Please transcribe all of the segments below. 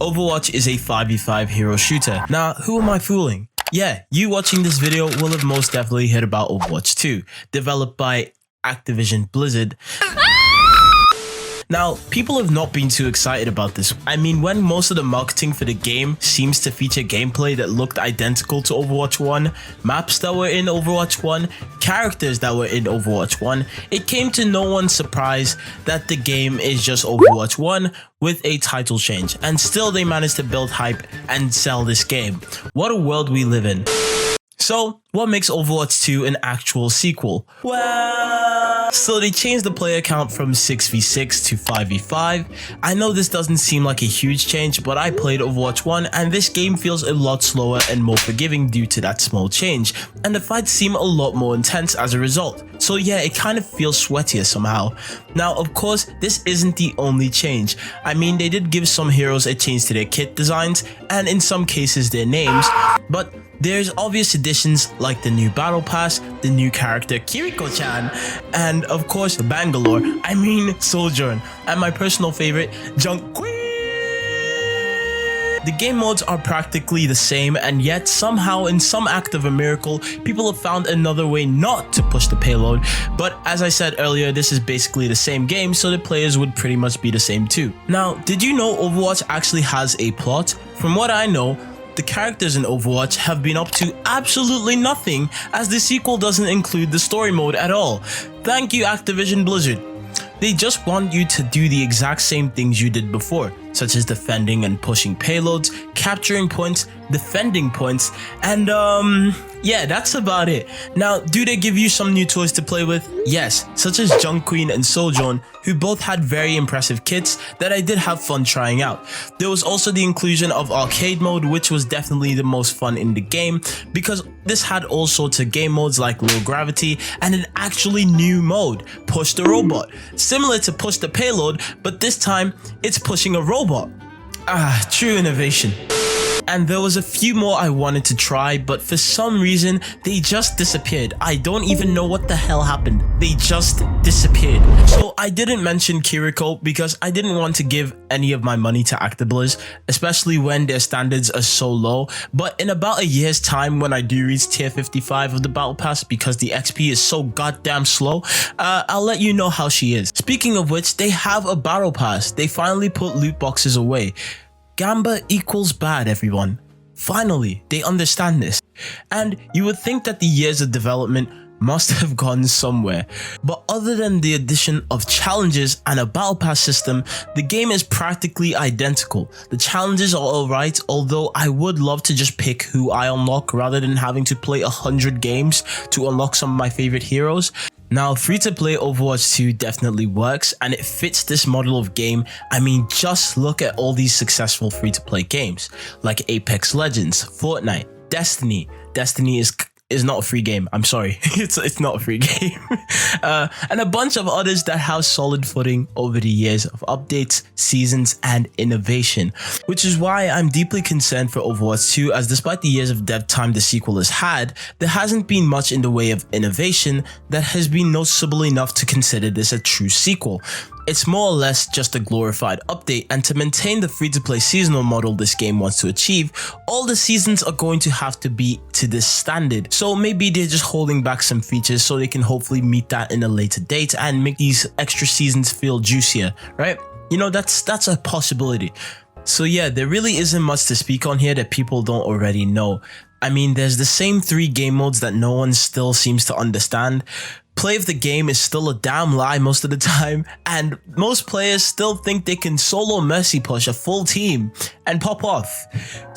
Overwatch is a 5v5 hero shooter. Now, who am I fooling? Yeah, you watching this video will have most definitely heard about Overwatch 2, developed by Activision Blizzard. Now, people have not been too excited about this. I mean, when most of the marketing for the game seems to feature gameplay that looked identical to Overwatch 1, maps that were in Overwatch 1, characters that were in Overwatch 1, it came to no one's surprise that the game is just Overwatch 1 with a title change. And still they managed to build hype and sell this game. What a world we live in. So, what makes Overwatch 2 an actual sequel? Well, so they changed the player count from 6v6 to 5v5. I know this doesn't seem like a huge change, but I played Overwatch 1 and this game feels a lot slower and more forgiving due to that small change, and the fights seem a lot more intense as a result. So yeah, it kind of feels sweatier somehow. Now, of course, this isn't the only change. I mean, they did give some heroes a change to their kit designs, and in some cases their names, but there's obvious additions like the new battle pass, the new character Kiriko-chan, and of course Bangalore, Sojourn, and my personal favorite, Junqueen. The game modes are practically the same, and yet somehow in some act of a miracle, people have found another way not to push the payload. But as I said earlier, this is basically the same game, so the players would pretty much be the same too. Now, did you know Overwatch actually has a plot? From what I know, the characters in Overwatch have been up to absolutely nothing, as the sequel doesn't include the story mode at all. Thank you, Activision Blizzard. They just want you to do the exact same things you did before, such as defending and pushing payloads, capturing points, defending points, and yeah, that's about it. Now, do they give you some new toys to play with? Yes, such as Junqueen and Sojourn, who both had very impressive kits that I did have fun trying out. There was also the inclusion of arcade mode, which was definitely the most fun in the game, because this had all sorts of game modes like low gravity and an actually new mode, push the robot, similar to push the payload, but this time it's pushing a robot. Ah, true innovation. And there was a few more I wanted to try, but for some reason, they just disappeared. I don't even know what the hell happened. They just disappeared. So I didn't mention Kiriko because I didn't want to give any of my money to Actiblizz, especially when their standards are so low. But in about a year's time, when I do reach tier 55 of the battle pass, because the XP is so goddamn slow, I'll let you know how she is. Speaking of which, they have a battle pass. They finally put loot boxes away. Gamba equals bad, everyone. Finally, they understand this. And you would think that the years of development must have gone somewhere. But other than the addition of challenges and a battle pass system, the game is practically identical. The challenges are alright, although I would love to just pick who I unlock rather than having to play 100 games to unlock some of my favorite heroes. Now, free-to-play Overwatch 2 definitely works, and it fits this model of game. I mean, just look at all these successful free-to-play games, like Apex Legends, Fortnite, Destiny. Destiny is not a free game. I'm sorry. It's not a free game. And a bunch of others that have solid footing over the years of updates, seasons, and innovation. Which is why I'm deeply concerned for Overwatch 2, as despite the years of dev time the sequel has had, there hasn't been much in the way of innovation that has been noticeable enough to consider this a true sequel. It's more or less just a glorified update, and to maintain the free-to-play seasonal model this game wants to achieve, all the seasons are going to have to be to this standard. So maybe they're just holding back some features so they can hopefully meet that in a later date and make these extra seasons feel juicier, right? You know, that's a possibility. So yeah, there really isn't much to speak on here that people don't already know. I mean, there's the same 3 game modes that no one still seems to understand. Play of the game is still a damn lie most of the time, and most players still think they can solo mercy push a full team and pop off.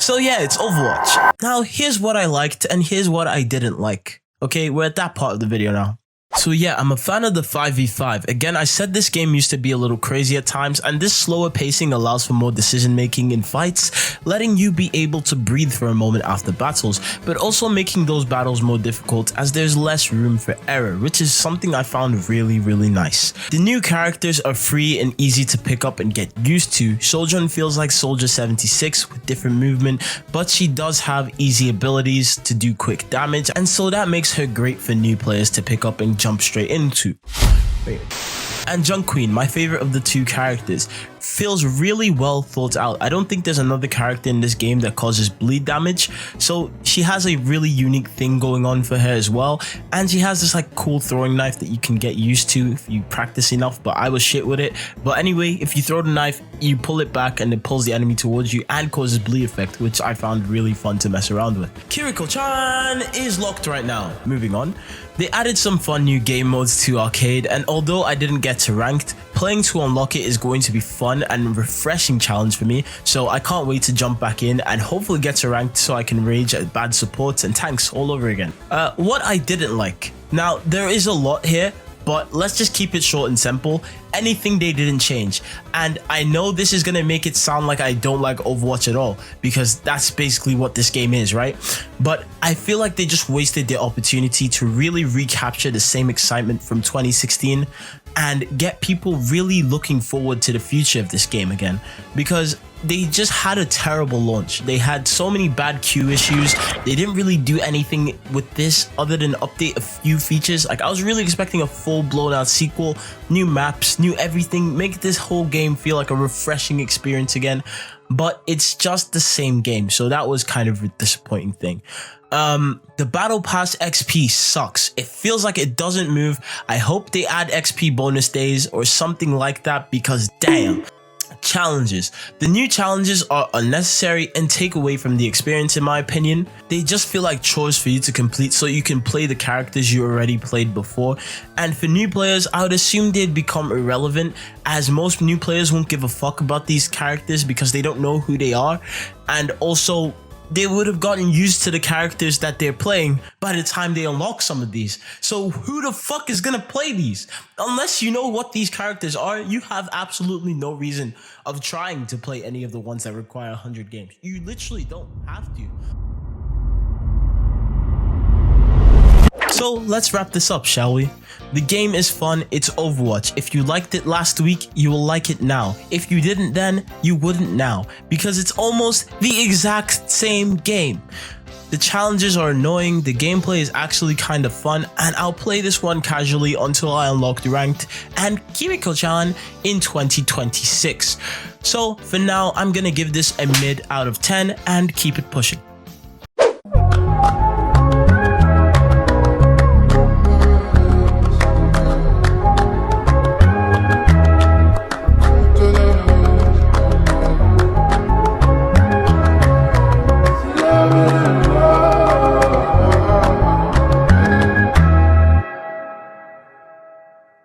So yeah, it's Overwatch. Now here's what I liked and here's what I didn't like. Okay, we're at that part of the video now. So yeah, I'm a fan of the 5v5. Again, I said this game used to be a little crazy at times, and this slower pacing allows for more decision making in fights, letting you be able to breathe for a moment after battles, but also making those battles more difficult as there's less room for error, which is something I found really nice. The new characters are free and easy to pick up and get used to. Sojourn feels like Soldier 76 with different movement, but she does have easy abilities to do quick damage, and so that makes her great for new players to pick up and jump straight into. And Junqueen, my favorite of the 2 characters. feels really well thought out. I don't think there's another character in this game that causes bleed damage, so she has a really unique thing going on for her as well, and she has this like cool throwing knife that you can get used to if you practice enough, but I was shit with it. But anyway, if you throw the knife, you pull it back and it pulls the enemy towards you and causes bleed effect, which I found really fun to mess around with. Kiriko-chan is locked right now. Moving on. They added some fun new game modes to arcade, and although I didn't get to ranked, playing to unlock it is going to be fun and refreshing challenge for me, so I can't wait to jump back in and hopefully get to ranked so I can rage at bad supports and tanks all over again. What I didn't like. Now, there is a lot here, but let's just keep it short and simple. Anything they didn't change. And I know this is gonna make it sound like I don't like Overwatch at all, because that's basically what this game is, right? But I feel like they just wasted their opportunity to really recapture the same excitement from 2016 and get people really looking forward to the future of this game again, because they just had a terrible launch. They had so many bad queue issues. They didn't really do anything with this other than update a few features. Like, I was really expecting a full blown out sequel, new maps, new everything, make this whole game feel like a refreshing experience again, but it's just the same game, so that was kind of a disappointing thing. The battle pass XP sucks. It feels like it doesn't move. I hope they add XP bonus days or something like that, because damn. Challenges. The new challenges are unnecessary and take away from the experience in my opinion. They just feel like chores for you to complete so you can play the characters you already played before, and for new players I would assume they'd become irrelevant, as most new players won't give a fuck about these characters because they don't know who they are, and also they would have gotten used to the characters that they're playing by the time they unlock some of these. So who the fuck is gonna play these? Unless you know what these characters are, you have absolutely no reason of trying to play any of the ones that require 100 games. You literally don't have to. So let's wrap this up, shall we? The game is fun, it's Overwatch. If you liked it last week, you will like it now. If you didn't then, you wouldn't now, because it's almost the exact same game. The challenges are annoying, the gameplay is actually kind of fun, and I'll play this one casually until I unlock the ranked and Kiriko-chan in 2026. So for now, I'm gonna give this a mid out of 10 and keep it pushing.